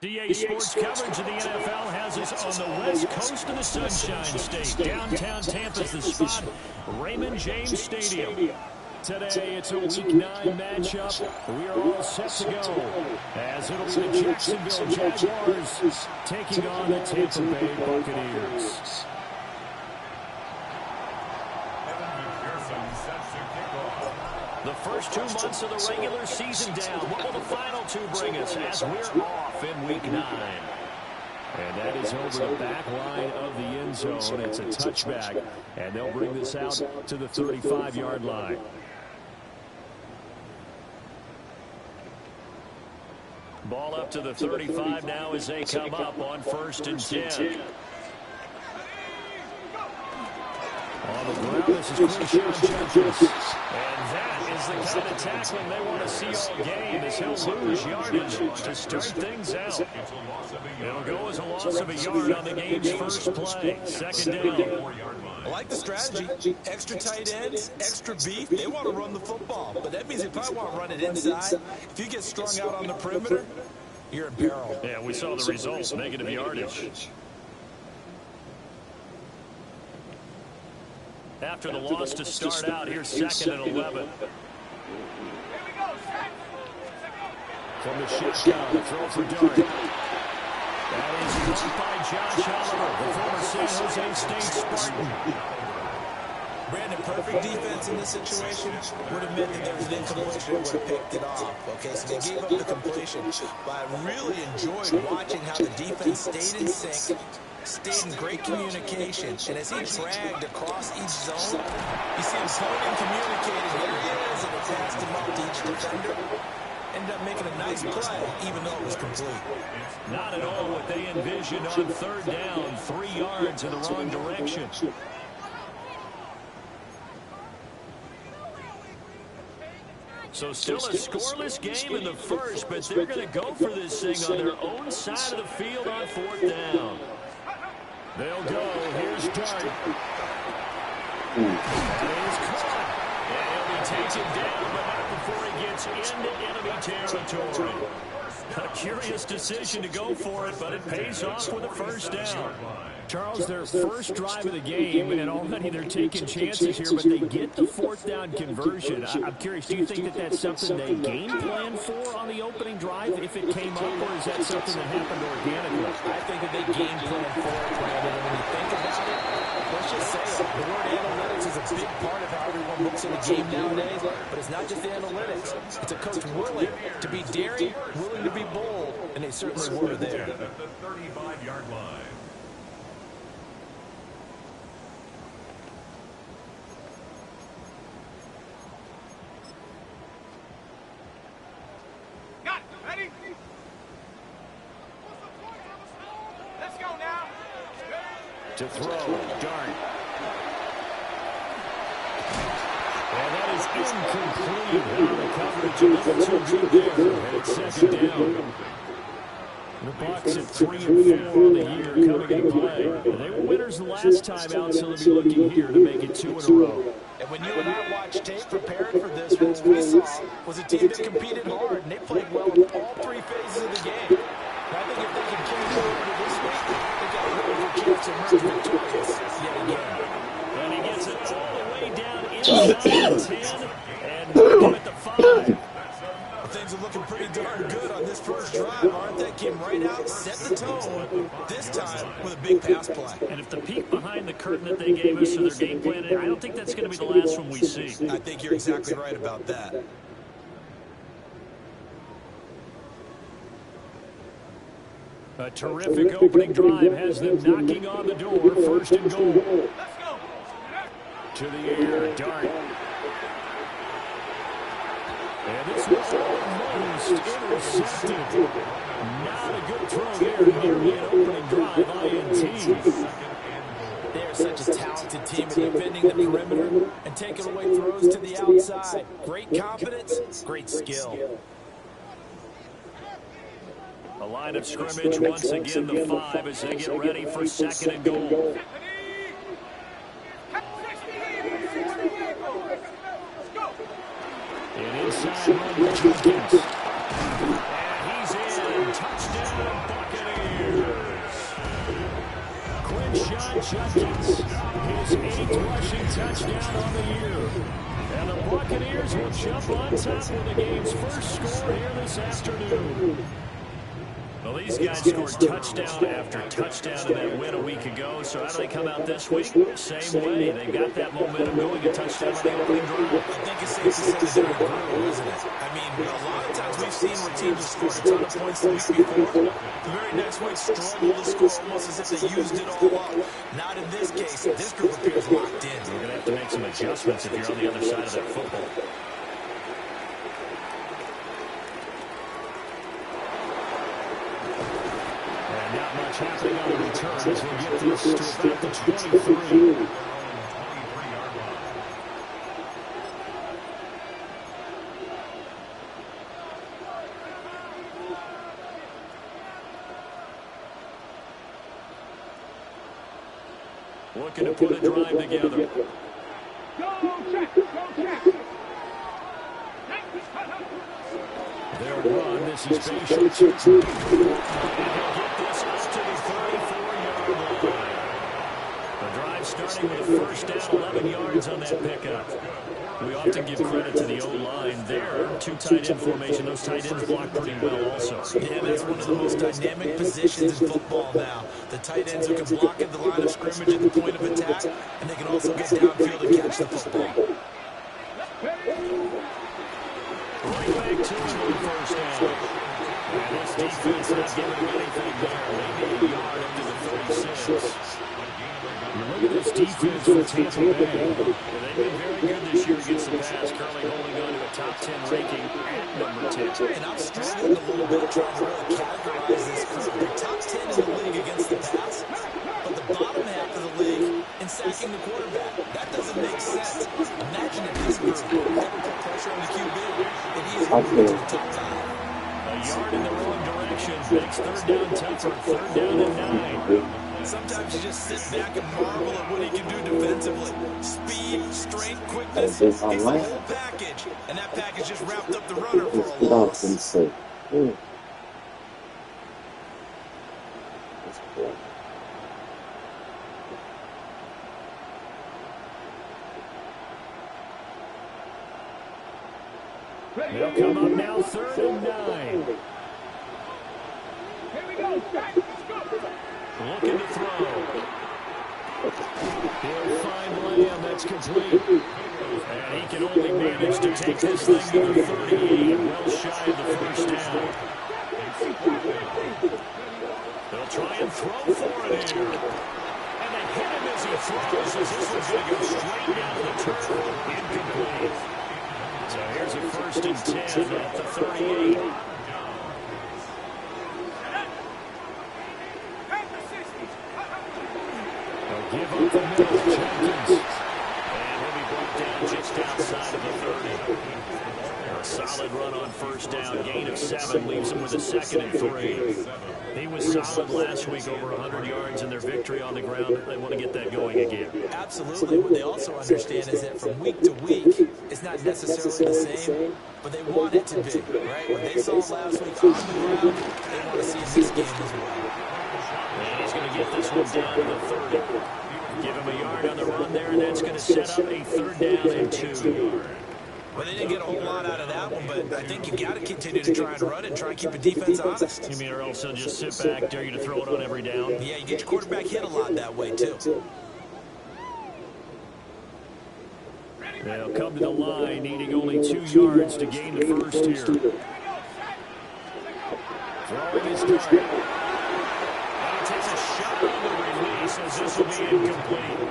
DA Sports coverage of the NFL has us on the west coast of the Sunshine State. Downtown Tampa's the spot, Raymond James Stadium. Today, it's a Week 9 matchup. We are all set to go, as it'll be the Jacksonville Jaguars taking on the Tampa Bay Buccaneers. The first 2 months of the regular season down. What will the final 2 bring us as we're off in Week 9? And that is over the back line of the end zone. It's a touchback, and they'll bring this out to the 35-yard line. Ball up to the 35 now as they come up on 1st and 10. On the ground, this is Christian Judges. And that is the kind of tackling they want to see all game, as he'll lose yardage to start things out. It'll go as a loss of a yard on the game's first play. 2nd down. I like the strategy. Extra tight ends, extra beef. They want to run the football, but that means they probably want to run it inside. If you get strung out on the perimeter, you're in peril. Yeah, we saw the results, negative yardage. After the loss to start out, here's 2nd and 11. From the shotgun, the throw for Dart. That is caught by Josh Oliver, the former San Jose State Spartan. Brandon, perfect defense in this situation would have meant that there was an incompletion and would have picked it off. Okay, so they gave up the completion. But I really enjoyed watching how the defense stayed in sync, stayed in great communication. And as he dragged across each zone, you see him holding, communicating. Here he is, and it passed him up to each defender. Ended up making a nice play, even though it was complete. Not at all what they envisioned on 3rd down, 3 yards in the wrong direction. So still a scoreless game in the first, but they're going to go for this thing on their own side of the field on 4th down. They'll go. Here's Dart. That is caught. And he'll be taken down, but not before he gets into enemy territory. A curious decision to go for it, but it pays off with a 1st down. Charles, their first drive of the game, and already they're taking chances here, but they get the 4th down conversion. I'm curious, do you think that that's something they game planned for on the opening drive if it came up, or is that something that happened organically? I think that they game planned for it, Brandon. And when you think about it, let's just say it. The word analytics is a big part of how everyone looks at the game nowadays, but it's not just the analytics. It's a coach willing to be daring, willing to be bold, and they certainly were there. At the 35-yard line. To throw, Dart. And that is incomplete. On the coverage, a little too good there. And it's 2nd down. The Bucs at 3-4 on the year coming into play. And they were winners the last time out, so they'll be looking here to make it 2 in a row. And when you and I watched tape preparing for this, what we saw was a team that competed hard, and they played well in all 3 phases of the game. And I think if they can carry forward to this week, they've got a really good chance to emerge victorious yet again. And he gets it all the way down inside the 10 and him at the 5. Things are looking pretty darn good on this first drive, aren't they? Came right out, set the tone, this time with a big pass play. And if the peek behind the curtain that they gave us to their game plan, I don't think that's going to be the last one we see. I think you're exactly right about that. A terrific opening drive has them knocking on the door. 1st and goal. To the air, Dart. And this was almost intercepted. Not a good throw there. Nearly an opening drive, INT. They're such a talented team at defending the perimeter and taking away throws to the outside. Great confidence, great skill. A line of scrimmage once again, the 5 as they get ready for second and goal. And inside run, Jenkins. And he's in. Touchdown, Buccaneers. Quinshon Judkins, his 8th rushing touchdown on the year. And the Buccaneers will jump on top with the game's first score here this afternoon. Well, these guys scored touchdown after touchdown in that win a week ago. So how do they come out this week? Same way. They've got that momentum going, a touchdown on the opening drive. I think it's safe to say that they're brutal, isn't it? I mean, a lot of times we've seen where teams have scored a ton of points the week before. The very next week struggle to score almost as if they used it all up. Not in this case. This group appears locked in. You're going to have to make some adjustments if you're on the other side of that football. Not much happening on the return as we get this to about the 23. Looking to put a drive together. Their run, this is patient. Starting with a first down, 11 yards on that pickup. We often give credit to the O-line there. 2 tight end formation. Those tight ends block pretty well also. Yeah, that's one of the most dynamic positions in football now. The tight ends who can block at the line of scrimmage at the point of attack, and they can also get downfield and catch the football. Right back to him on first down. And this defense not giving him anything there. Maybe a yard into the 36. Look at this defense for Tampa Bay. They've been very good this year against the pass, currently holding on to a top 10 ranking at number 10. And I'm struggling a little bit trying to really categorize this group. They're top 10 in the league against the pass, but the bottom half of the league in sacking the quarterback. That doesn't make sense. Imagine if this group never put pressure on the QB, and he is moving to the top 5. A yard in the wrong direction makes third down tougher. Third down and 9. Sometimes you just sit back and marvel at what he can do defensively. Speed, strength, quickness, it's the whole package. And that package just wrapped up the runner for a loss. They'll come up now, 3rd and 9. Here we go. Looking to throw. He'll find Lamb. That's complete. And he can only manage to take this thing to the 38. Well shy of the first down. They'll try and throw for it here. And they hit him as he throws, as this one's going to go straight down to the turf. Incomplete. So here's a 1st and 10 at the 38. Give up the middle, Jenkins. And he'll be brought down just outside of the 30. A solid run on first down. Gain of 7 leaves him with a 2nd and 3. He was solid last week, over 100 yards in their victory on the ground. They want to get that going again. Absolutely. What they also understand is that from week to week, it's not necessarily the same, but they want it to be, right? What they saw last week on the ground, they want to see in this game as well. And he's going to get this one down to the 30. Give him a yard on the run there, and that's going to set up a 3rd down and 2. Well, they didn't get a whole lot out of that one, but I think you got to continue to try and run it and try and keep the defense honest. You mean, or else they'll just sit back, dare you to throw it on every down? Yeah, you get your quarterback hit a lot that way, too. They'll come to the line, needing only 2 yards to gain the first here. Throwing his target. And he takes a shot on the release as this will be incomplete.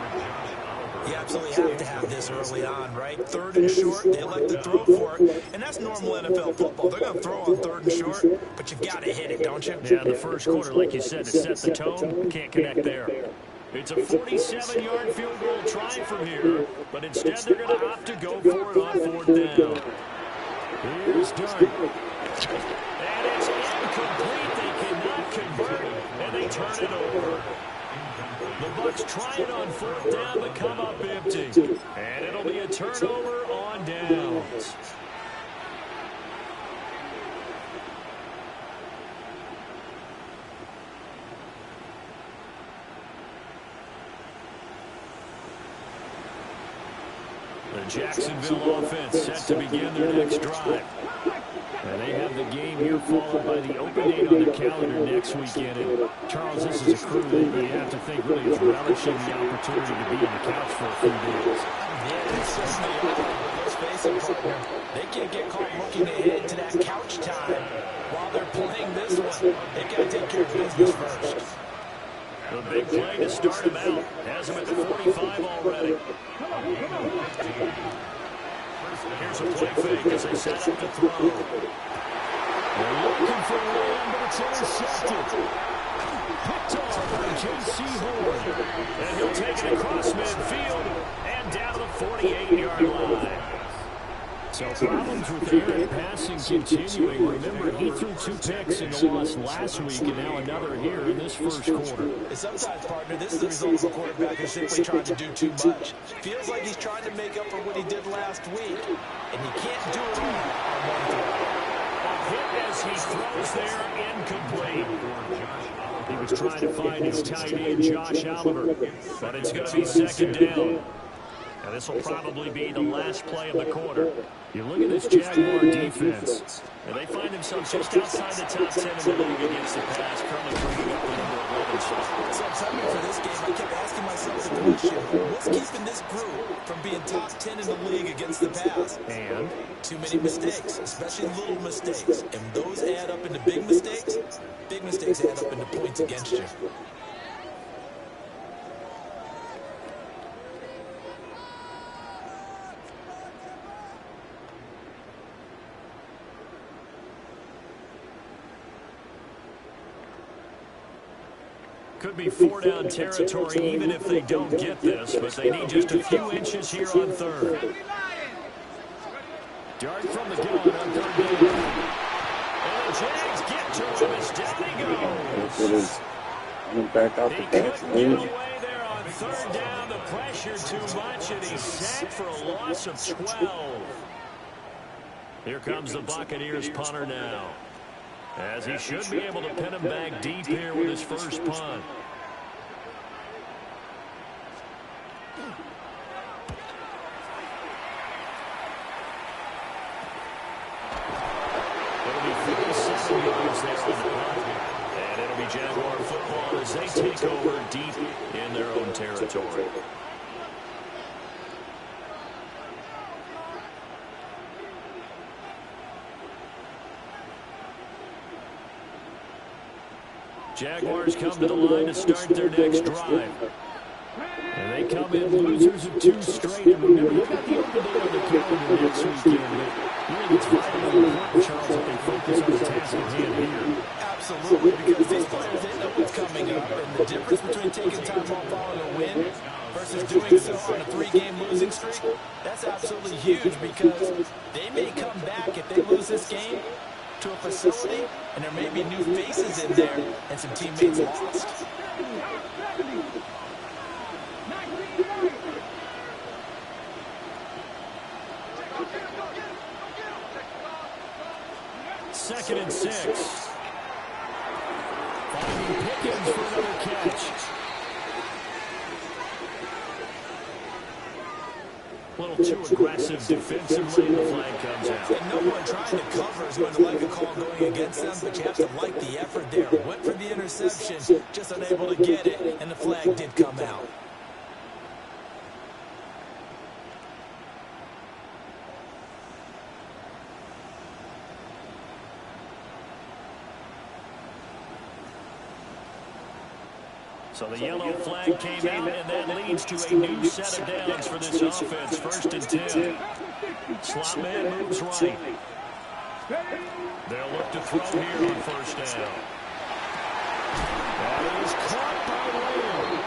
You absolutely have to have this early on, right? 3rd and short, they elect to throw for it, and that's normal NFL football. They're going to throw on 3rd and short, but you've got to hit it, don't you? Yeah, in the first quarter, like you said, to set the tone, can't connect there. It's a 47-yard field goal try from here, but instead they're going to opt to go for it on 4th down. Here's Dart. And it's incomplete. They cannot convert, and they turn it over. The Bucs try it on 4th down, but come up empty. And it'll be a turnover on downs. The Jacksonville offense set to begin their next drive. And they have the game here followed by the open date on the calendar next weekend. And Charles, this is a crew that you have to think really is relishing the opportunity to be on the couch for a few days. Yeah, they certainly are. Let's face it, partner. They can't get caught looking ahead to that couch time while they're playing this one. They've got to take care of business first. A big play to start him out. Has him at the 45 already. Here's a play fake as they set up to throw. They're looking for one, but it's intercepted. Picked off by J.C. Horn. And he'll take it across midfield and down to the 48-yard line. So problems with Aaron passing continuing. Remember, he threw 2 picks in the loss last week, and now another here in this first quarter. Sometimes, partner, this is the result of a quarterback who's simply trying to do too much. Feels like he's trying to make up for what he did last week, and he can't do it all on one throw. A hit as he throws there, incomplete. He was trying to find his tight end, Josh Oliver, but it's going to be 2nd down. And this will probably be the last play of the quarter. You look at this Jaguar defense, and they find themselves just outside the top 10 in the league against the pass, currently bringing up the number 11 spot. So I'm coming for this game, I kept asking myself the question, what's keeping this group from being top 10 in the league against the pass? And too many mistakes, especially little mistakes. And those add up into big mistakes. Big mistakes add up into points against you. could be 4-down territory even if they don't get this, but they need just a few inches here on 3rd. Dart from the gun on 3rd down. And the Jags get to him as down he goes. Back out He the couldn't back. get away there on 3rd down. The pressure too much, and he's sacked for a loss of 12. Here comes the Buccaneers punter now, as he should be able to pin him back deep here with his first punt. It'll be 57 yards there on the punt, and it'll be Jaguar football as they take over deep in their own territory. Jaguars come to the line to start their next drive. And they come in losers of 2 straight. And remember, they've got the open day on the calendar next weekend. But really, it's vitally important, Charles, that they focus on the task at hand here. Absolutely, because these players, they know what's coming up. And the difference between taking time off following a win versus doing so on a 3-game losing streak, that's absolutely huge, because they may come back if they lose this game to a facility, and there may be new faces in there and some teammates lost. Second and 6. Finding Pickens for another catch. A little too aggressive defensively, and the flag comes out. And no one trying to cover is going to like a call going against them, but you have to like the effort there. Went for the interception, just unable to get it, and the flag did come out. So the yellow flag came out, and that leads to a new set of downs for this offense. 1st and 10. Slot man moves right. They'll look to throw here on 1st down. That is caught by Lamb.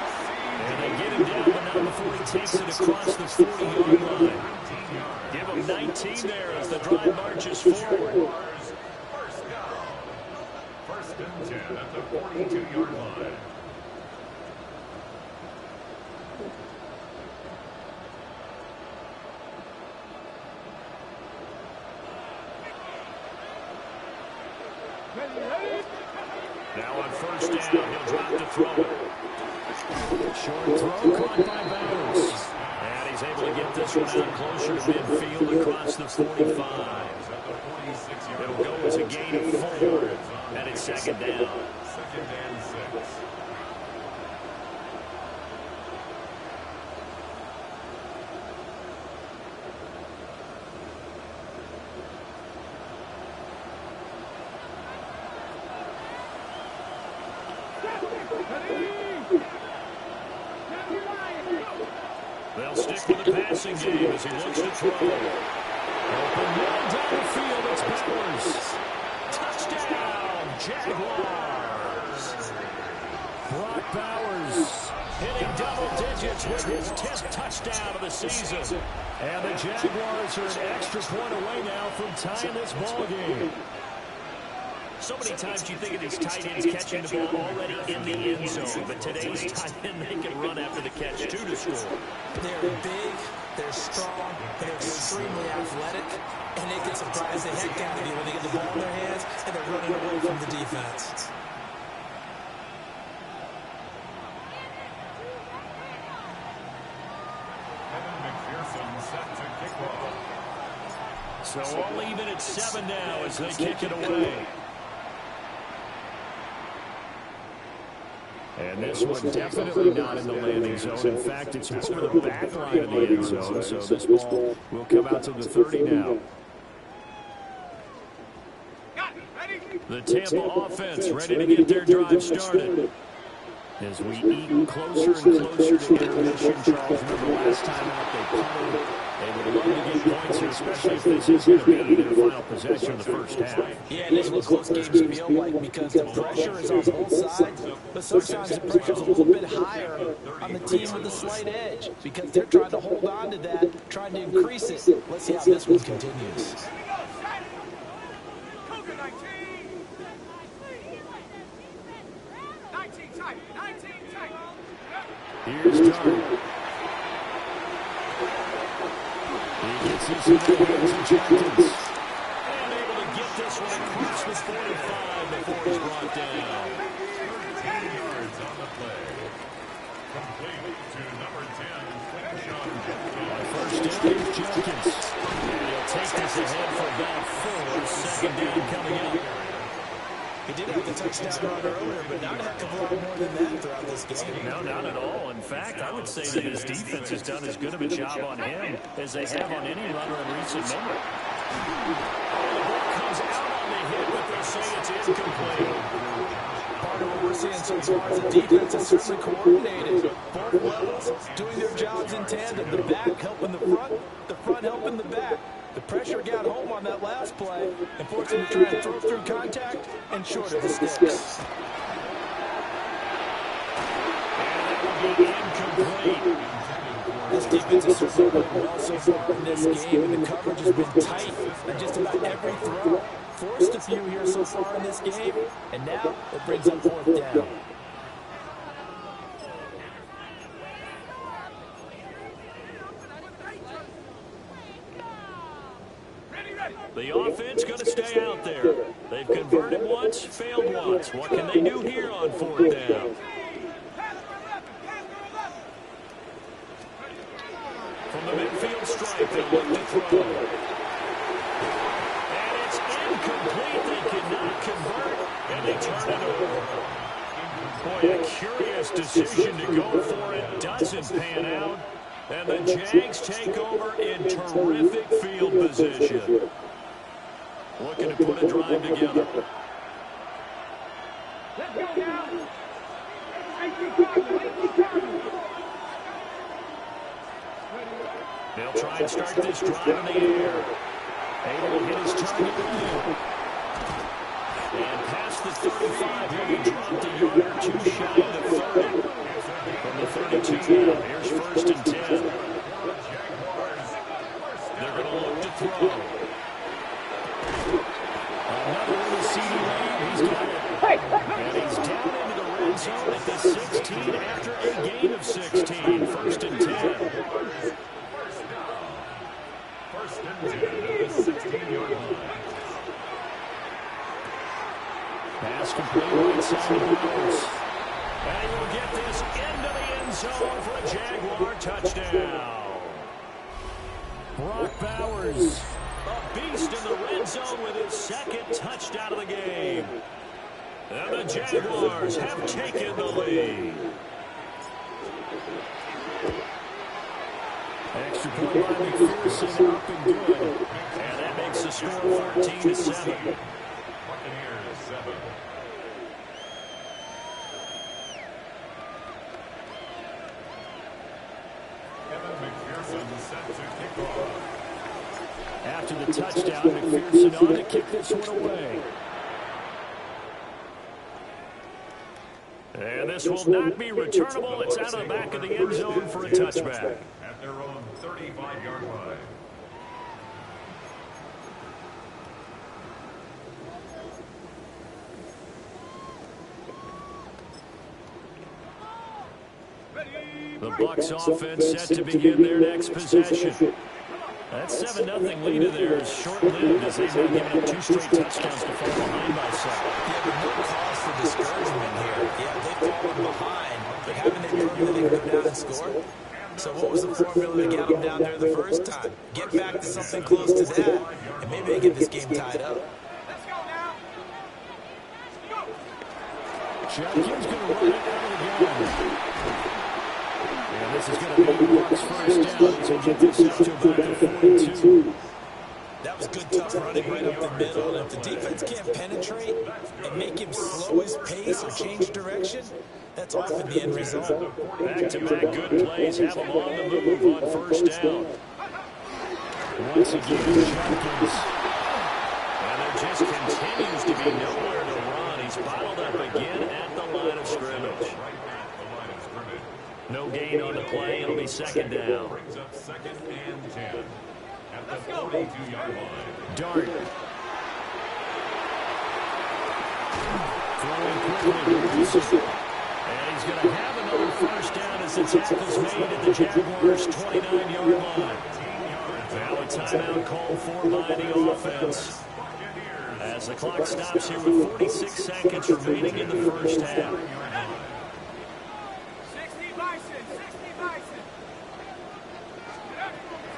And they get him down, but not before he takes it across the 40-yard line. Give him 19 there as the drive marches forward. 1st and 10 at the 42-yard line. Now on 1st down, he'll drop to throw. Short throw caught by Bowers. And he's able to get this one out closer to midfield across the 45. It'll go as a gain of 4, and it's 2nd down. 2nd and 6. They'll stick with the passing game as he looks to throw. Open man down the field. It's Bowers. Touchdown, Jaguars. Brock Bowers hitting double digits with his 10th touchdown of the season. And the Jaguars are an extra point away now from tying this ball game. So many times you think of these tight ends catching the ball already in the end zone, but today's tight end, they can run after the catch, too, to score. They're big, they're strong, they're extremely athletic, and they can surprise the heck out of you when they get the ball in their hands and they're running away from the defense. Set to kick off. So all even at 7 now as they kick it away. And this one definitely not in the landing zone. In fact, it's over the back line of the end zone. So this ball will come out to the 30 now. The Tampa offense ready to get their drive started. As we eke closer and closer to intermission, Charles, remember last time out they punted. They would love to get points here, especially if this is going to be their final possession of the 1st half. Yeah, and this is what close games feel like because the pressure is on both sides, but sometimes the pressure is a little bit higher on the team with the slight edge because they're trying to hold on to that, trying to increase it. Let's see how this one continues. Here's Darnold. He gets his hands and Jenkins. And able to get this one across the 45 before he's brought down. 13 yards on the play. Complete to number 10, Sean Jenkins. 1st down is Jenkins. And he'll take this ahead for about 4. 2nd down coming up. He did have the touchdown run earlier, but not a heck of a lot more than that throughout this game. No, not at all. In fact, I would say that his defense has done as good of a job on him as they have on any runner in recent memory. The ball comes out on the hit, but they say it's incomplete. Part of what we're seeing so far is the defense is certainly coordinated. Both levels doing their jobs in tandem. The back helping the front helping the back. The pressure got home on that last play and forced him to try and throw through contact and short of the sticks. Incomplete. This defense has certainly played well so far in this game, and the coverage has been tight on just about every throw. Forced a few here so far in this game, and now it brings up 4th down. The offense going to stay out there. They've converted once, failed once. What can they do here on 4th down? From the midfield stripe, they look to throw. And it's incomplete. They cannot convert, and they turn it over. Boy, a curious decision to go for it. Doesn't pan out. And the Jags take over in terrific field position. Looking to put a drive together. They'll try and start this drive in the air. Able to hit his target man. And past the 35, he'll be dropped a yard or two shy of the 30. From the 32 now, here's 1st and 10. They're going to look to throw. Another little CD Lamb, he's got it. And he's down into the red zone at the 16 after a gain of 16. 1st and 10. First and 10 at the 16-yard line. Pass complete right side of Bowers. And he will get this into the end zone for a Jaguar touchdown. Brock Bowers, a beast in the red zone with his 2nd touchdown of the game. And the Jaguars have taken the lead. Extra point by McPherson, up and good. And that makes the score 14-7. Buccaneers 7. Kevin McPherson set to kick off. After the touchdown, McPherson on to kick this one away. And this will not be returnable. It's out of the back of the end zone for a touchback. At their own 35-yard line. The Bucs offense set to begin their next possession. That 7-0 lead of theirs is short-lived as they've now given up 2 straight touchdowns to fall behind by 7. Yeah, but no cause for discouragement here. Yeah, they've fallen behind, but haven't they proven that they can come down and score? So what was the formula to get them down there the first time? Get back to something close to that, and maybe they get this game tied up. Jenkins going to run it out of the gun. And this is going to be Bucs first down to get this up to about the 42. That was good tough running right up the middle. And if the defense can't penetrate and make him slow his pace or change direction, that's often the end result. Back-to-back good plays have them on the move on first down. Once again, Jenkins. And there just continues to be nowhere to run. He's bottled up again at the line of scrimmage. No gain on the play. It'll be 2nd down. Brings up 2nd and 10 at the 42-yard line. Dart. Throwing quickly. And he's going to have another first down as the tackle's made at the Jaguars' 29-yard line. Now a timeout called for by the offense. As the clock stops here with 46 seconds remaining in the first half.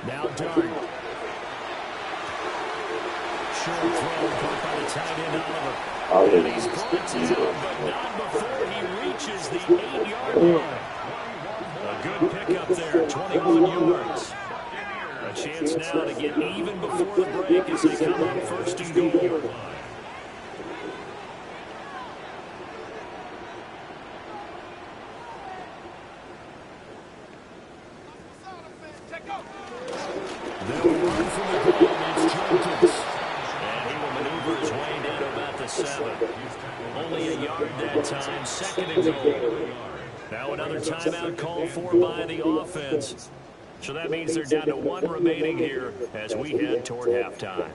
Now Dart. Short throw caught by the tight end Oliver. And he's brought down, but not before he reaches the 8-yard line. A good pickup there, 21 yards. A chance now to get even before the break as they come on 1st and goal. They'll run from the goal against Jenkins. And he will maneuver his way down to about the 7. Only a yard that time, 2nd and goal. Now another timeout called for by the offense. So that means they're down to 1 remaining here as we head toward halftime.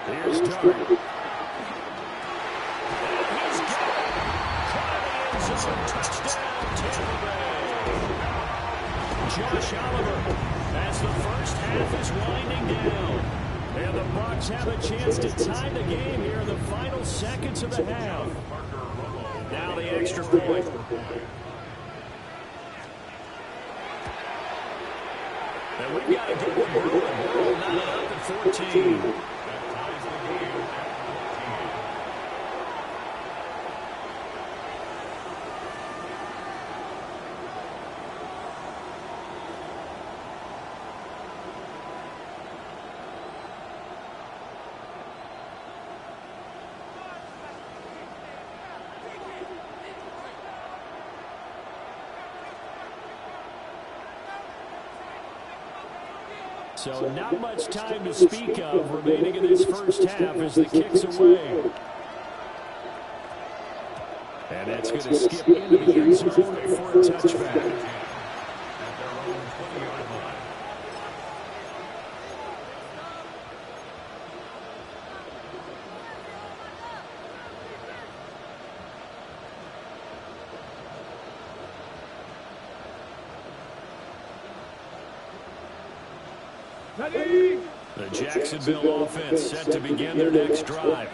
Here's Dart. And he's got it. Caught in the end zone. Touchdown, Tampa Bay. Josh Oliver as the first half is winding down. And the Bucs have a chance to tie the game here in the final seconds of the half. Now the extra point. And we've got a good one brewing. We're holding it up at 14. So not much time to speak of remaining in this first half as the kick's away. And that's going to skip into the end zone for a touchback. The Jacksonville offense set to begin their next drive.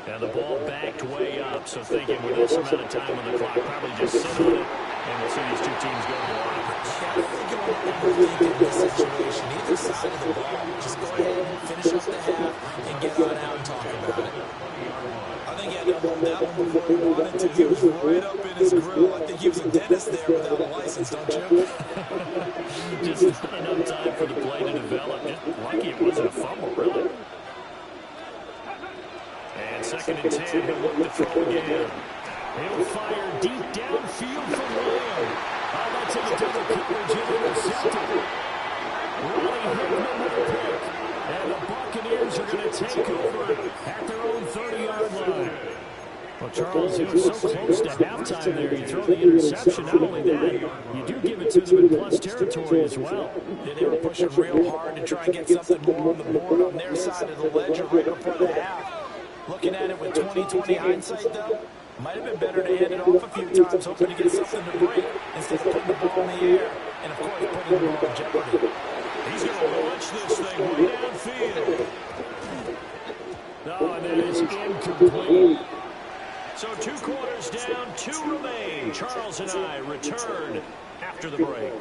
And the ball backed way up, so thinking with this amount of time on the clock, probably just sit on it, and we'll see these two teams go to offense. I think you want to overthink in this situation. Either side of the ball, just go ahead and finish up the half and get on out and talk about it. I think he had to hold that one before he wanted to. He was right up in his grill. I think he was a dentist there without a license, don't you? Just not enough time for the play to develop. Just lucky it wasn't a fumble, really. And 2nd and 10, he'll look to throw again. He'll fire deep downfield from Lamb. Oh, that's in the double coverage and intercepted. Ronnie Hickman with a pick. And the Buccaneers are going to take over at their own 30-yard line. Well, Charles, he was so close to halftime there. You throw the interception. Not only that, you do give it to them in plus territory as well. Yeah, they were pushing real hard to try and get something more on the board on their side of the ledger right before the half. Looking at it with 20/20 hindsight, though, might have been better to hand it off a few times, hoping to get something to break instead of putting the ball in the air and, of course, putting the ball in jeopardy. He's going to launch this thing way downfield. No, and that is incomplete. So 2 quarters down, 2 remain. Charles and I return after the break.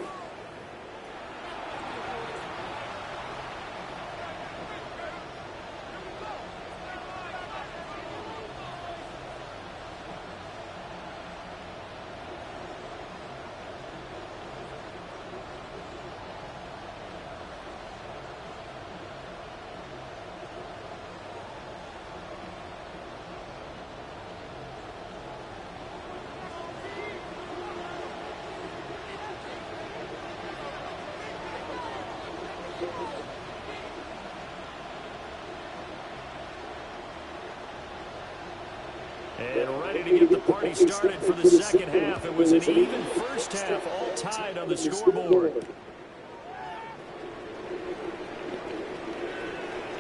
And ready to get the party started for the second half. It was an even first half, all tied on the scoreboard.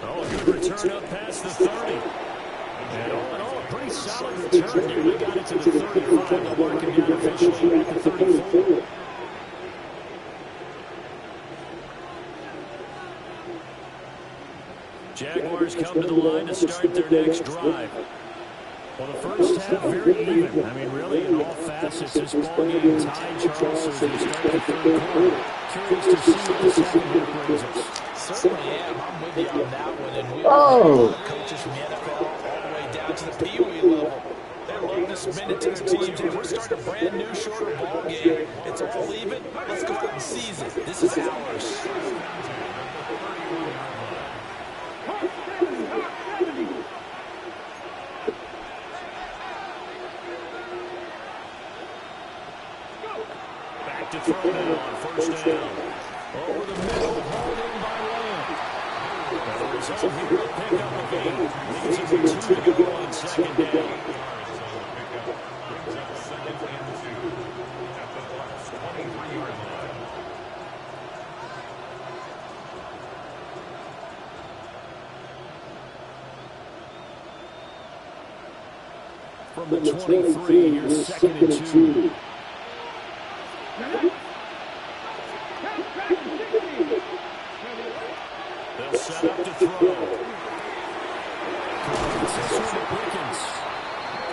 Oh, good return up past the 30. And all in all, a pretty solid return here. They got it to the 35, the marking down officially at the 34. Jaguars come to the line to start their next drive. Well, the first half, very even. I mean, really, in all facets, this ball game tied, Charles, as we start the third quarter. Curious to see what the second half brings us. Certainly am. I'm with you on that one. And we are coaches from the NFL all the way down to the Pee Wee level. They're loading this minute to their teams. Hey, we're starting a brand new, shorter ball game. It's all even. Let's go out and seize it. This is ours. To throw now on first down. Over the middle, hauled in by Lamb. And the result here, a pickup of 8. Leaves it with 2 to go on 2nd down. From the 23, here's 2nd and 2. They'll set up to throw.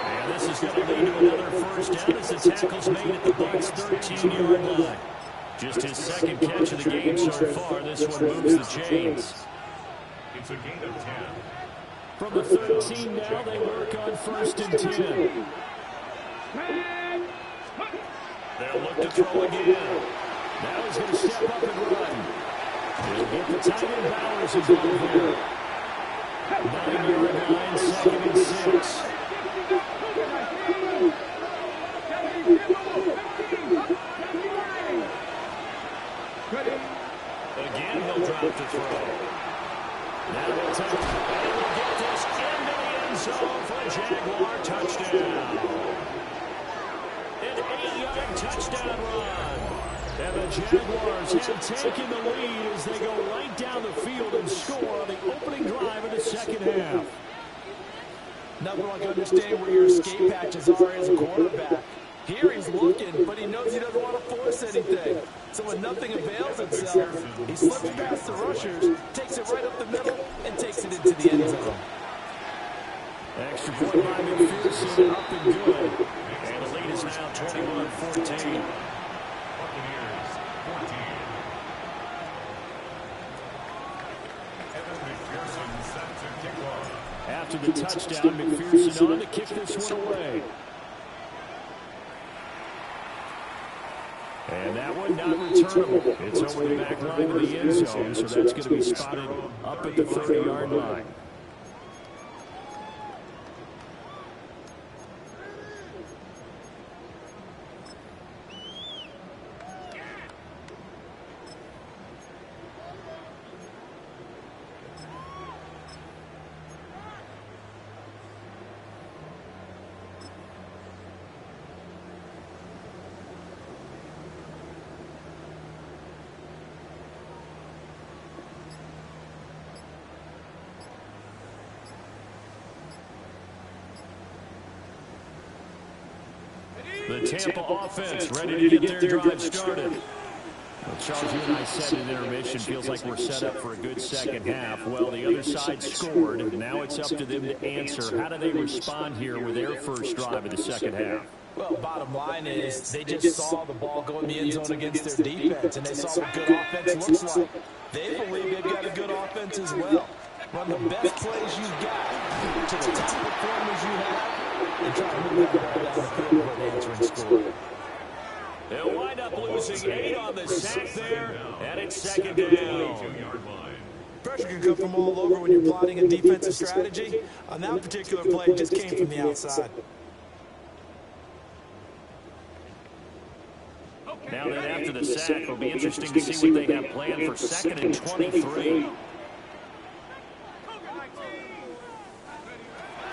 And this is going to lead to another first down as the tackle's made at the Bucs' 13-yard line. Just his 2nd catch of the game so far. This one moves the chains. It's a gain of 10. From the 13 now, they work on 1st and 10. They'll look to throw again. Now he's going to step up and run. He'll get the tight end Bowers involved here. 9-yard line, 2nd and 6. Again, they'll drop to Jaguars have taken the lead as they go right down the field and score on the opening drive of the second half. Nothing like understanding where your escape hatches are as a quarterback. Here he's looking, but he knows he doesn't want to force anything. So when nothing avails itself, he slips past the rushers, takes it right up the middle, and takes it into the end zone. Extra point by McPherson, up and good. And the lead is now 21-14. Buccaneers 14. Evan McPherson set to kick off. After the touchdown, McPherson on to kick this one away. And that one not returnable. It's over the back line of the end zone, so that's going to be spotted up at the 30-yard line. The Tampa offense ready to get their drive started. Well, Charles, you and I said in intermission, feels like we're set up for a good second half. Well, the other side scored, and now it's up to them to answer. How do they respond here with their first drive of the second half? Well, bottom line is they just saw the ball go in the end zone against their defense, and they saw what good offense looks like. They believe they've got a good offense as well. Run the best plays you've got to the top performers you have, and try to move that ball down the field with an answering score. They'll wind up losing 8 on the sack there, and it's second down. Pressure can come from all over when you're plotting a defensive strategy. On that particular play, it just came from the outside. Now then, after the sack, it'll be interesting to see what they have planned for 2nd and 23.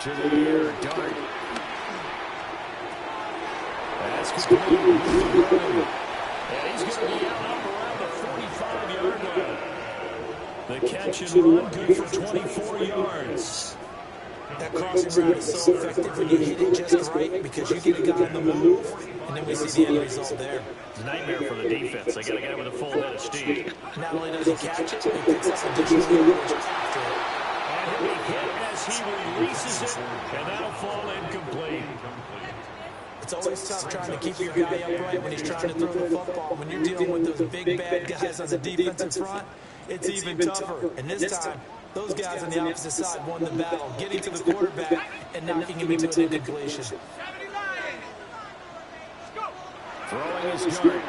To the air, Dart. That's complete. And he's going to be out up around the 45-yard line. The catch and run, good for 24 yards. That crossing route is so effective when you hit it just right because you get a guy on the move, and then we see the end result there. It's a nightmare for the defense. They got a guy with a full head of steam. Not only does he catch it, he picks up additional yards after it. And he'll be hit as he releases it, and that'll fall incomplete. It's always tough trying to keep your guy upright when he's trying to throw the football. When you're dealing with those big, bad guys on the defensive front, it's even tougher. And this time, those guys on the opposite side won the battle, getting to the quarterback and knocking him into an incompletion. Throwing his dart.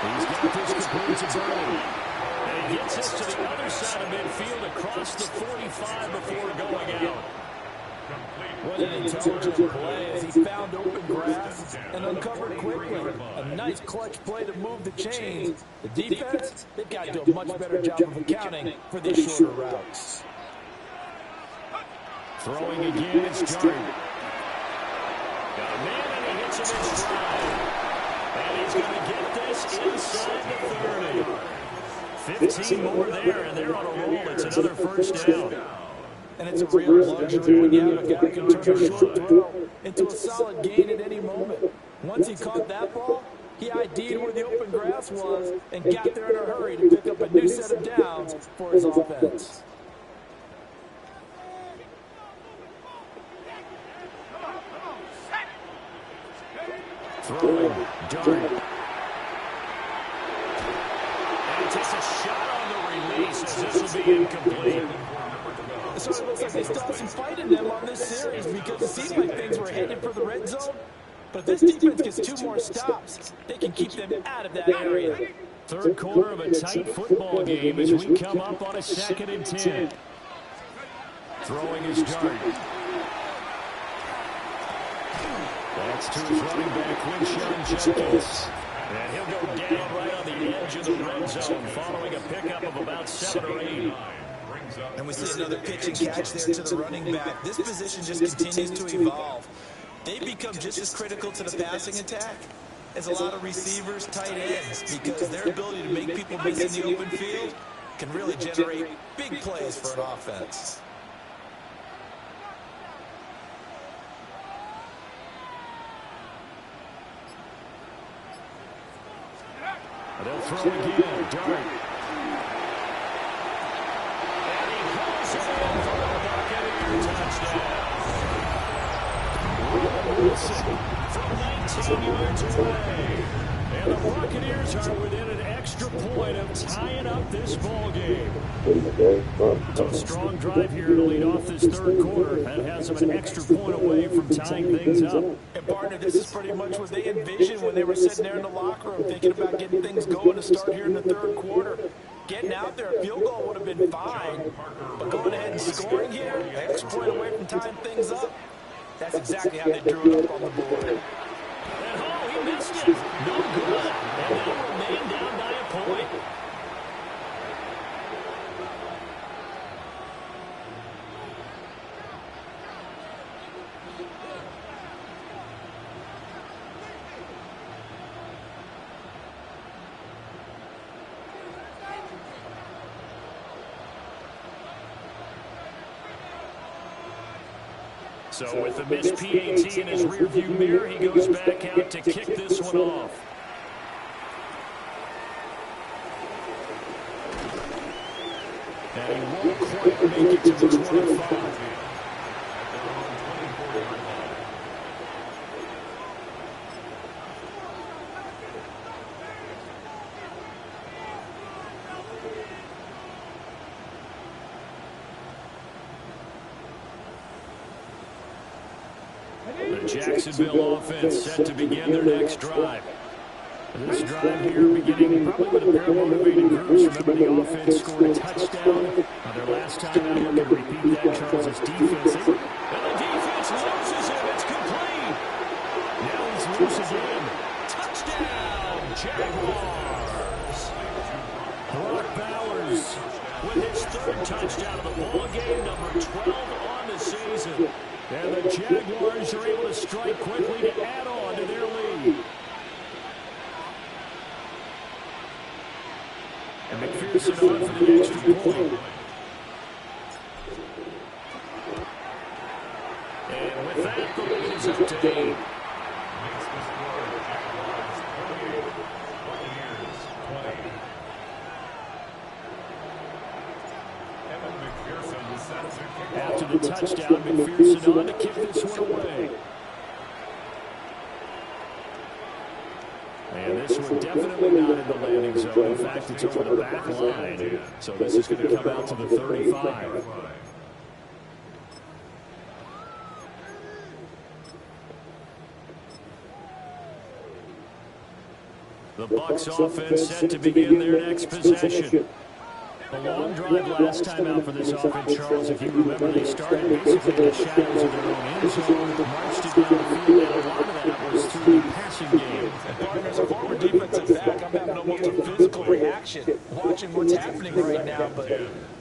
He's got this complete to Burley. And he gets this to the other side of midfield across the 45 before going out. What an intelligent play as he found open grass and uncovered quickly. A nice clutch play to move the chains. The defense, they've got to do a much better job of accounting for these shorter routes. Throwing again, it's Dart. Got a man and he hits him in stride. And he's going to get this inside the 30. 15 more there, and they're on a roll. It's another first down. And it's a real luxury when you have a guy who can turn a short throw into a solid gain at any moment. Once he caught that ball, he ID'd where the open grass was and got there in a hurry to pick up a new set of downs for his offense. Throwing, Dart. And takes a shot on the release as this will be incomplete. So it looks like they still have some fight in them on this series because it seemed like things were headed for the red zone. But if this defense gets 2 more stops, they can keep them out of that area. Third quarter of a tight football game as we come up on a 2nd and 10. Throwing his Dart. That's to his running back, Quinshon Judkins. And he'll go down right on the edge of the red zone following a pickup of about 7 or 8. And we see another pitch and catch there to the running back. This position just continues to evolve. They become just as critical to the passing attack is a lot of receivers, tight ends, because their ability to make people miss in the open field can really generate big plays for an offense. They'll throw again. Dart. And he hauls it in for a Buccaneer touchdown. Wilson from 19 yards away. And the Buccaneers are within an extra point of tying up this ball game. So a strong drive here to lead off this third quarter. That has them an extra point away from tying things up. And partner, this is pretty much what they envisioned when they were sitting there in the locker room thinking about getting things going to start here in the third quarter. Getting out there, a field goal would have been fine, but going ahead and scoring here, an extra point away from tying things up, that's exactly how they drew it up on the board. And oh, he missed it. No good. And they remain down by a point. So with the missed PAT in his rearview mirror, he goes back out to kick this one off. And he won't quite make it to the 25. The Jacksonville offense set to begin their next drive. This drive here beginning probably with a pair of motivated groups. Remember, the offense scored a touchdown. Their last time out, look at repeat that, Charles, is defensive. And the defense loses him. It's complete. Now he's loose again. Touchdown, Jaguars. Brock Bowers with his third touchdown of the ball game, number 12 on the season. And the Jaguars are able to strike quickly to add on to their lead. And McPherson on for the extra point. And with that, the lead is up to 8. After the touchdown, McPherson on to kick this one away. And this one definitely not in the landing zone. In fact, it's over the back line. So this is going to come out to the 35. The Bucs offense set to begin their next possession. A long drive last time out for this offense, Charles. If you remember, they started basically in the shadows of their own end zone, marched it down the field, and a lot of that was through the passing game. And partners, a former defensive back, I'm having almost a physical reaction watching what's happening right now. But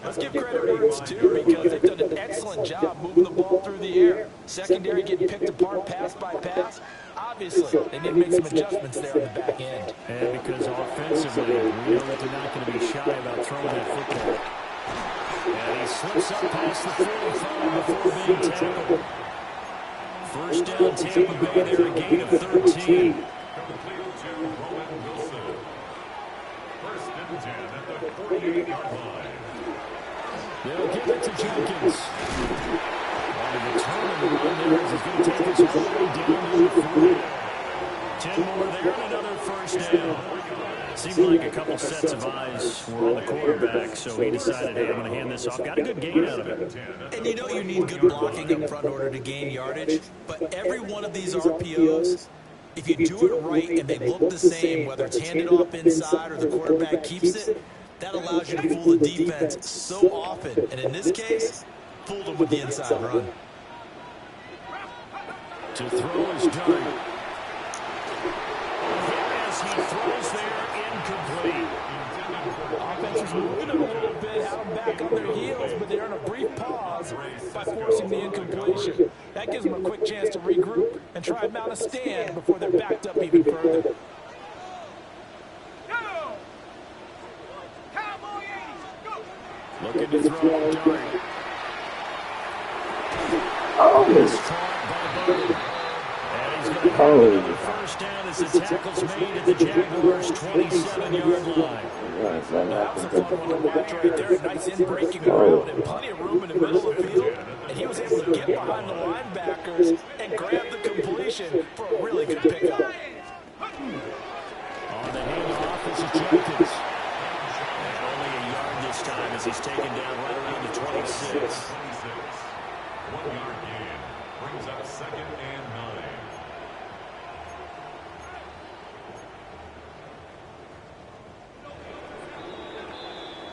let's give credit where it's due, because they've done an excellent job moving the ball through the air. Secondary getting picked apart pass by pass. Obviously, they need to make some adjustments there on the back end. And because offensively, we know that they're not going to be shy about throwing that football. And he slips up past the 45 before being tackled. First down, Tampa Bay there, a gain of 13. Complete to Roman Wilson. First and 10 at the 48-yard line. They'll give it to Jenkins. On the return of the run there, as he's going to take us all the way down to the 40. 10 more there and another first down. Seemed like a couple sets of eyes were on the quarterback, so he decided, hey, I'm going to hand this off. Got a good gain out of it. And you know you need good blocking up front in order to gain yardage, but every one of these RPOs, if you do it right and they look the same, whether it's handed off inside or the quarterback keeps it, that allows you to fool the defense so often. And in this case, fooled them with the inside run. To throw is Dart. As he throws there, incomplete. Offense is moving a little bit, have them back on their heels, but they're in a brief pause by forcing the incompletion. That gives them a quick chance to regroup and try and mount a stand before they're backed up even further. to throw a dart. It's caught by Bowden. And he's going to have another first down as the tackle's made at the Jaguars' 27-yard line. That was a fun one to watch right there. Nice in-breaking around and plenty of room in the middle of the field. And he was able to get behind the linebackers and grab the completion for a really good pickup. On the handoff is Jenkins. And only a yard this time as he's taken down right around the 26. 1 yard gain. Brings up 2nd and 9.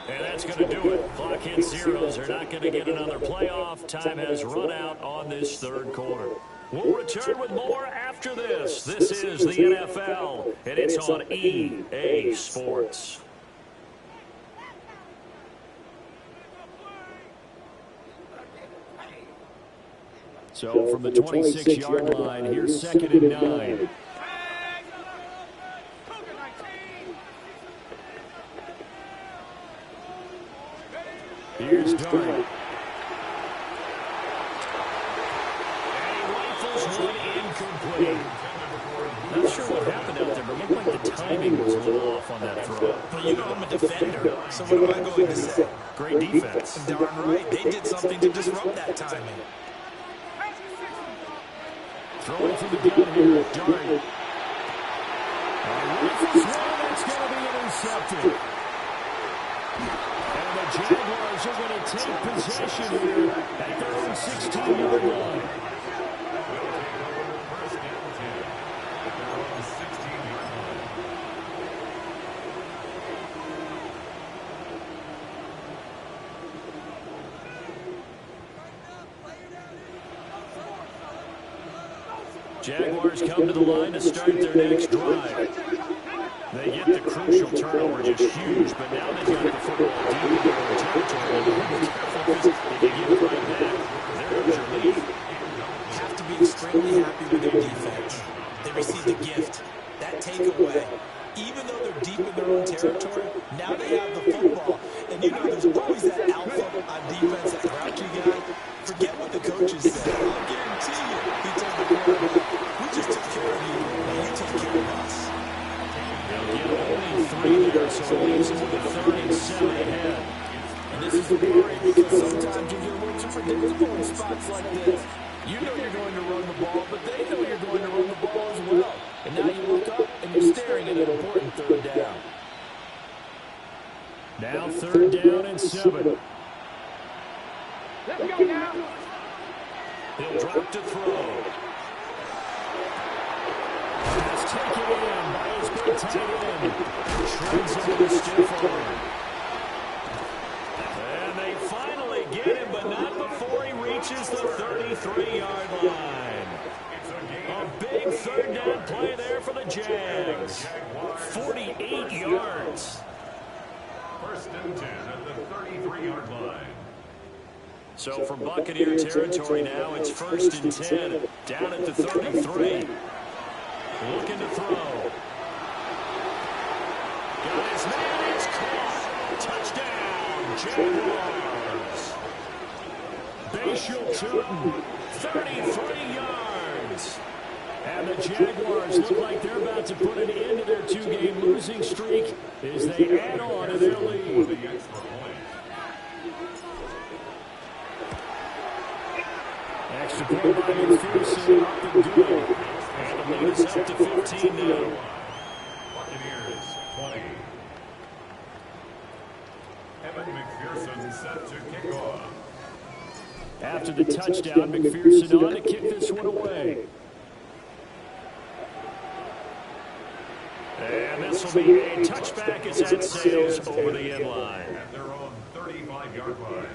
And that's going to do it. Clock hits zeros. They're not going to get another playoff. Time has run out on this third quarter. We'll return with more after this. This is the NFL, and it's on EA Sports. So from the 26-yard line, here's 2nd and 9. Here's Dart. And he rifles one incomplete. Not sure what happened out there, but it looked like the timing was a little off on that throw. But you know I'm a defender, so what am I going to say? Great defense. Darn right. They did something to disrupt that timing. Throwing from the gun here, Dart. Rifles one, that's going to be intercepted. And the Jaguars are going to take possession here at their own 16-yard line. Jaguars come to the line to start their next drive. They get the crucial turnover, just huge, but now they've got the football deep in their own territory. They're going to be careful because if they give it right back, there goes your lead. You have to be extremely happy with their defense. They received a gift. That takeaway, even though they're deep in their own territory, now they have the football. And you know there's always that alpha on defense, that grouchy guy. Forget what the coaches said. I'll guarantee you, he told the quarterback, we just took care of you, now you take care of us. They'll get only 3 there, so it leaves them with a 3rd and 7 ahead. And this is the worry, because sometimes you get a little too predictable in spots like this. You know you're going to run the ball, but they know you're going to run the ball as well. And now you look up and you're staring at an important 3rd down. Now 3rd down and 7. Let's go now. He'll drop to throw. That's taken in by his big tight end. Shreds him with a stiff arm. And they finally get him, but not before he reaches the 33-yard line. A big 3rd down play there for the Jags. 48 yards. 1st and 10 at the 33-yard line. So from Buccaneer territory now, it's 1st and 10, down at the 33. Looking to throw. Got his man, it's caught. Touchdown, Jaguars. Bashal Tootin, 33 yards. And the Jaguars look like they're about to put an end to their 2-game losing streak as they add on to their lead. Extra point by McPherson, up and good. And the lead is up to 15 now. Buccaneers 20. Evan McPherson set to kick off. After the touchdown, McPherson on to kick this one away. And this will be a touchback as that sails over the end line. At their own 35-yard line.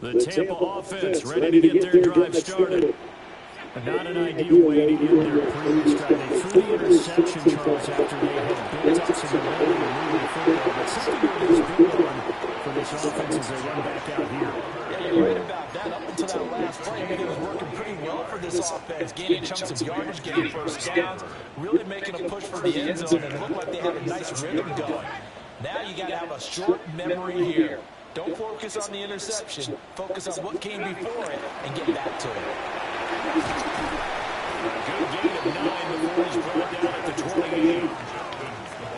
The Tampa offense ready to get their drive started. Not an ideal way to end their previous drive. They threw the interception, Charles, after they had built up some momentum and moving the football. But something that is built on for this offense as they run back out here. Yeah, you're right about that. Up until that last play, everything was working pretty well for this offense, gaining chunks of yardage, getting first downs, really making a push for the end zone, and it looked like they had a nice rhythm going. Now you got to have a short memory here. Don't focus on the interception. Focus on what came before it and get back to it. A good gain of 9 before he's brought down at the 28.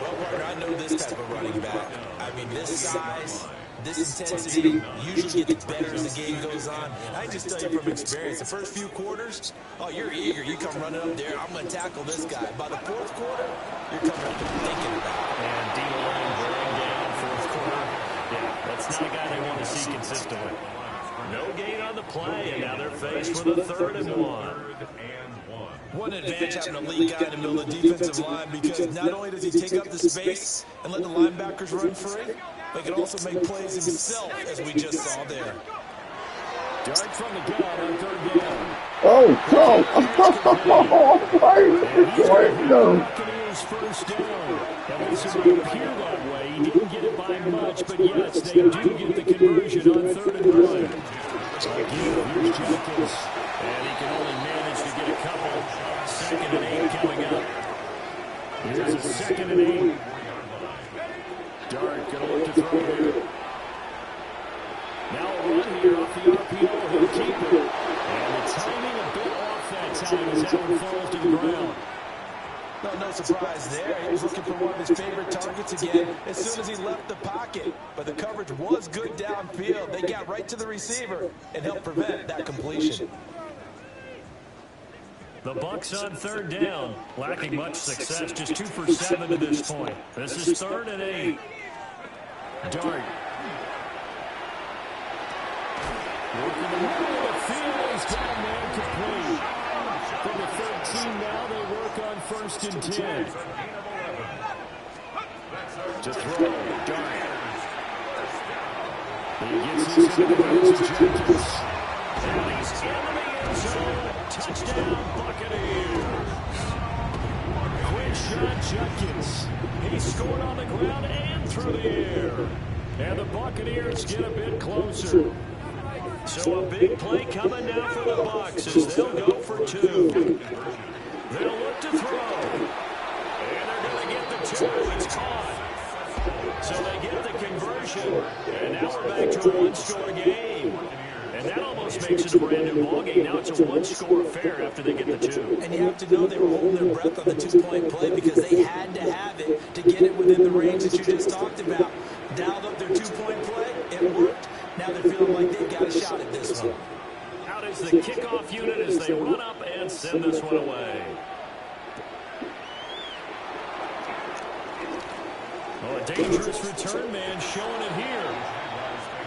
Well, partner, I know this type of running back. I mean, this size, this intensity usually gets better as the game goes on. I just tell you from experience, the first few quarters, oh, you're eager. You come running up there, I'm going to tackle this guy. By the fourth quarter, you're coming up and thinking about it. And D-line bearing down fourth quarter. Yeah, that's not a guy they want to see consistently. No gain on the play, and now they're faced with a 3rd and 1. One advantage having a lead guy in the middle of the defensive line, because not only does he take up the space and let the linebackers run free, but he can also make plays himself, as we just saw there. Dart from the gun on 3rd down. Oh, no. Buccaneers first down. At least it might appear that way. He didn't get it by much, but yes, they do get the conversion on 3rd and 1. Here's Jenkins, and he can only manage to get a couple. 2nd and 8 coming up. Here's a 2nd and 8. Dart going to look to throw here. Now a run here off the RPO. He'll keep it. And the timing a bit off that time as that one falls to the ground. No surprise there. He was looking for one of his favorite targets again as soon as he left the pocket. But the coverage was good downfield. They got right to the receiver and helped prevent that completion. The Bucs on 3rd down, lacking much success, just 2 for 7 to this point. This is 3rd and 8. Dart. Working the middle of the field, he's got a man complete. From the 13 now, they work on 1st and 10. To throw, Dart. He gets this into the hands of Jenkins. And he's in the end zone. Touchdown, Buccaneers. Quick shot, Jenkins. He scored on the ground and through the air. And the Buccaneers get a bit closer. So a big play coming now for the Bucs as they'll go for 2. They'll look to throw. And they're going to get the 2. It's caught. So they get the conversion. And now we're back to a one-score game. And that almost makes it a brand new ballgame. Now it's a one-score affair after they get the 2. And you have to know they were holding their breath on the 2-point play because they had to have it to get it within the range that you just talked about. Dialed up their 2-point play. It worked. Now they're feeling like they've got a shot at this one. Out is the kickoff unit as they run up and send this one away. Oh, a dangerous return man showing it here.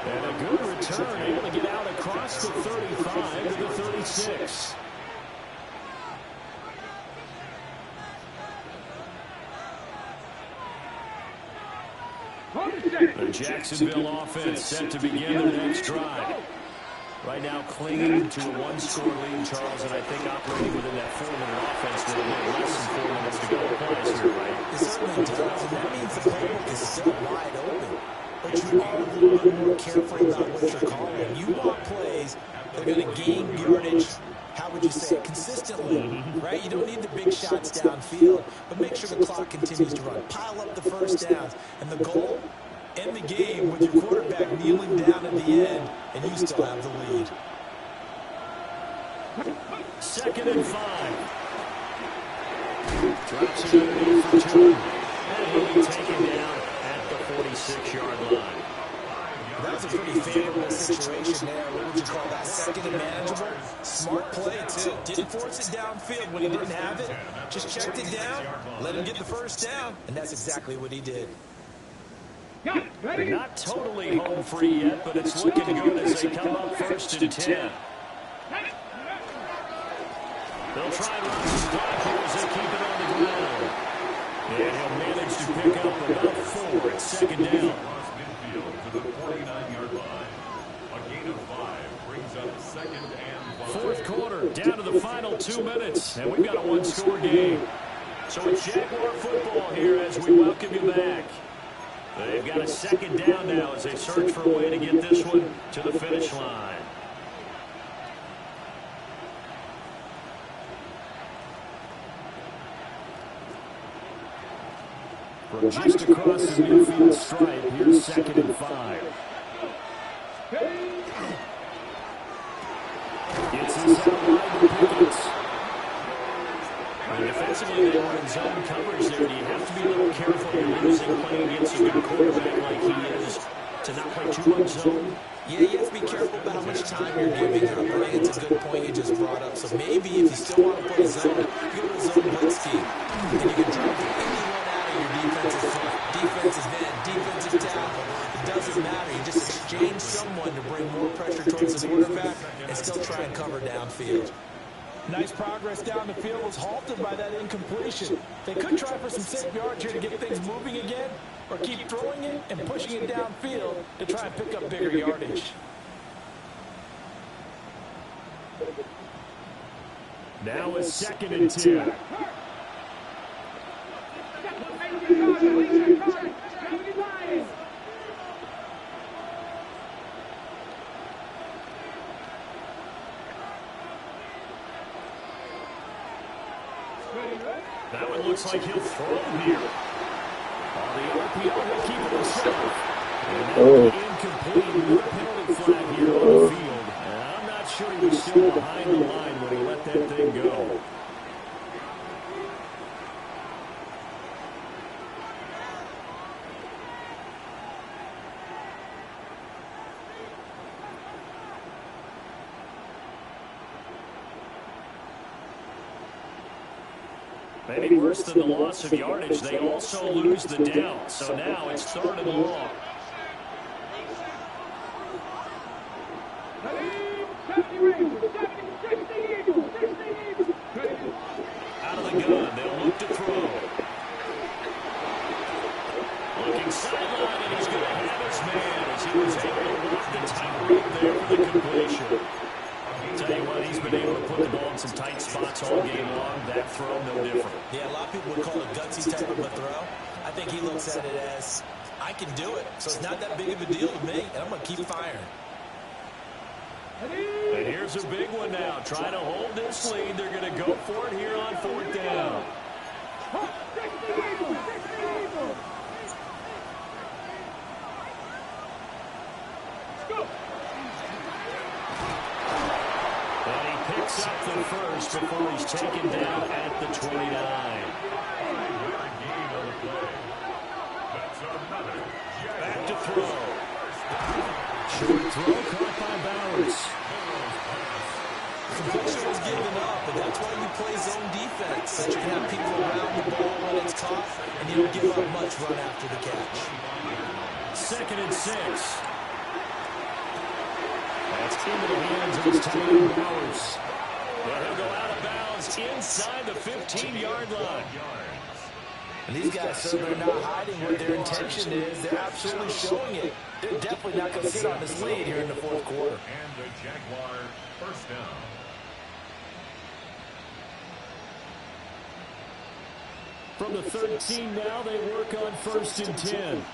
And a good return, able to get out across the 35 to the 36. The Jacksonville offense set to begin their next drive. Right now clinging to a one-score lead, Charles, and I think operating within that 4-minute offense with a little less than 4 minutes to go applies here, right? It certainly does, and that means the playbook is still wide open. But you are a little bit more careful about what you're calling. You want plays that are going to gain yardage, how would you say it, consistently, right? You don't need the big shots downfield, but make sure the clock continues to run. Pile up the first downs, and the goal, end the game with your quarterback kneeling down at the end, and you still have the lead. 2nd and 5. Drops it underneath for 2. And he'll be taken down at the 46-yard line. That was a pretty favorable situation there. What would you call that? 2nd and manageable? Smart play, too. Didn't force it downfield when he didn't have it. Just checked it down, let him get the first down, and that's exactly what he did. They're not totally home free yet, but it's looking good as they come up 1st and 10. They'll try and run some block here as they keep it on the ground. And he'll manage to pick up about 4 at 2nd down. Midfield to the 49-yard line. A gain of 5 brings up 2nd and 5. Fourth quarter, down to the final 2 minutes, and we've got a one-score game. So it's Jaguar football here as we welcome you back. They've got a second down now as they search for a way to get this one to the finish line. From just across the midfield stripe, here's 2nd and 5. It's inside wide to Pickens. And defensively, they were in zone coverage there. Do you have to be a little careful you're losing playing against a good quarterback like he is to not play too much zone? Yeah, you have to be careful about how much time you're giving her. I think it's a good point you just brought up. So maybe if you still want to play zone, you go to a zone blitz scheme. And you can drive anyone out of your defensive front, defensive end, defensive tackle. It doesn't matter. You just exchange someone to bring more pressure towards the quarterback and still try and cover downfield. Nice progress down the field was halted by that incompletion. They could try for some safe yards here to get things moving again, or keep throwing it and pushing it downfield to try and pick up bigger yardage. Now it's 2nd and 10. That one looks like he'll throw here. On the RPO, he'll keep it himself. And that will be incomplete with a penalty flag here on the field. And I'm not sure he was still behind the line when he let that thing go. Maybe worse than the loss of yardage, they also lose the down. So now it's 3rd and long. Out of the gun, they'll look to throw. Looking sideline, and he's going to have his man as he was able to walk the tightrope there for the completion. Tell you what, he's been able to put the ball in some tight spots all game long. That throw, no different. Yeah, a lot of people would call it gutsy type of a throw. I think he looks at it as, I can do it, so it's not that big of a deal to me, and I'm going to keep firing. And here's a big one now. Trying to hold this lead. They're going to go for it here on 4th down. Picks up the first before he's taken down at the 29. Back to throw. Short throw caught by Bowers. Completion was given up, but that's why you play zone defense. So you can have people around the ball when it's caught, and you don't give up much run after the catch. 2nd and 6. That's into the hands of his tight end Bowers. Well, he'll go out of bounds inside the 15-yard line. And these guys, so they're not hiding what their intention is. They're absolutely showing it. They're definitely not going to sit on this lead here in the 4th quarter. And the Jaguar 1st down. From the 13 now, they work on 1st and 10.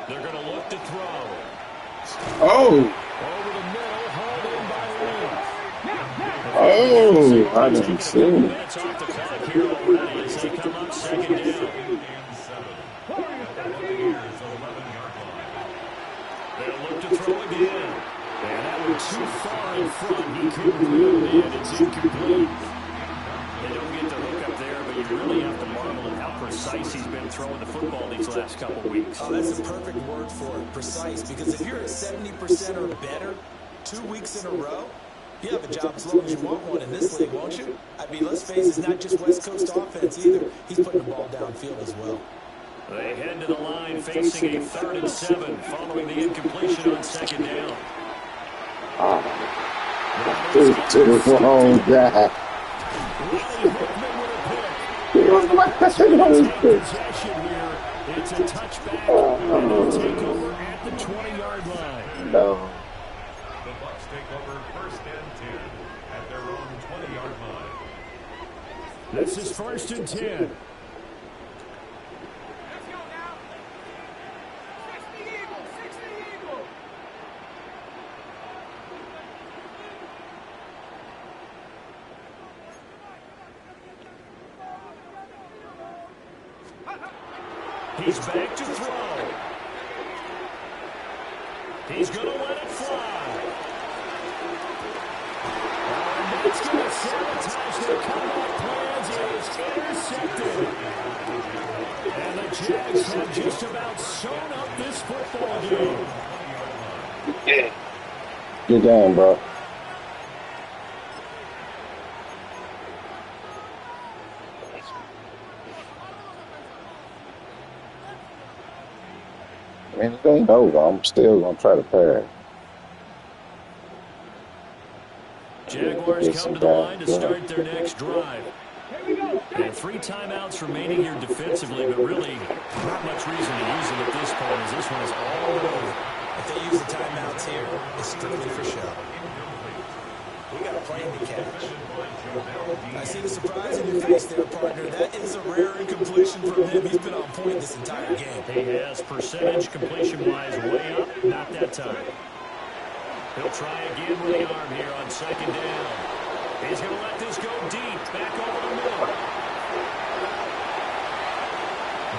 They're going to look to throw. Oh! Over the middle, hauled in by Lee. Oh! I didn't see him. Minutes off the clock here already as they come up 2nd down. They'll look to throw again. And that one too far in front. He couldn't reel it in. It's incomplete. They don't get the hook up there, but you really have to marvel at how precise he's been throwing the football these last couple weeks. Oh, that's a perfect word for it, precise. Because if you're at 70% or better 2 weeks in a row, you have a job as long as you want one in this league, won't you? I mean, let's face it, it's not just West Coast offense either. He's putting the ball downfield as well. They head to the line facing a 3rd and 7 following the incompletion on 2nd down. Oh, God. He was like possession here. It's a touchback, and they'll take over at the 20-yard line. No. The Bucs take over 1st and 10 at their own 20-yard line. This is 1st and 10. He's back to throw. He's going to let it fly. And that's going to sabotage their comeback plans. It is intercepted. And the Jags have just about sewn up this football game. Good game, bro. I mean, it ain't over. I'm still going to try to pass. Jaguars come to the line to start their next drive. And 3 timeouts remaining here defensively, but really not much reason to use them at this point as this one is all over. If they use the timeouts here, it's strictly for show. We got a plane to catch. I see the surprise in your face there, partner. That is a rare incompletion from him. He's been on point this entire game. He has percentage completion-wise way up, not that time. He'll try again with the arm here on 2nd down. He's going to let this go deep, back over the middle.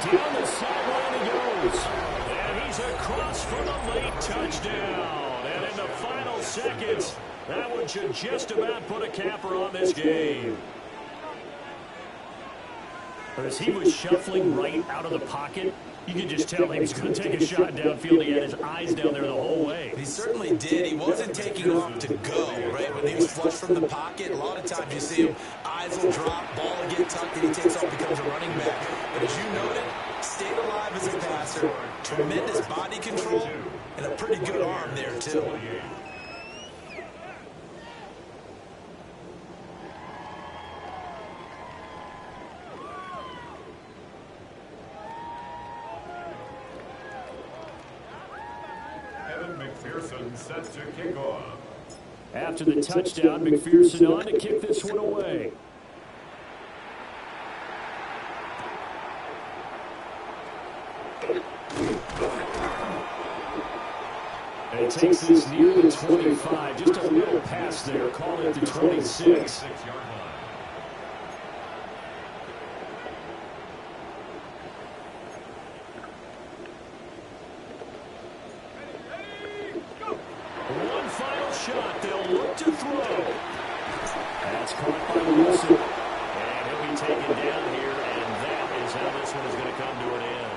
Down the sideline he goes. And he's across for the late touchdown. And in the final seconds, that one should just about put a capper on this game. But as he was shuffling right out of the pocket, you could just tell he was going to take a shot downfield. He had his eyes down there the whole way. He certainly did. He wasn't taking off to go, right? When he was flush from the pocket, a lot of times you see him, eyes will drop, ball will get tucked, and he takes off, becomes a running back. But as you noted, stayed alive as a passer, tremendous body control, and a pretty good arm there, too. Set to kick off. After the touchdown, McPherson on to kick this one away. And he takes this near the 25. Just a little pass there. Call it the 26. One final shot. They'll look to throw. That's caught by Wilson. And he'll be taken down here, and that is how this one is going to come to an end.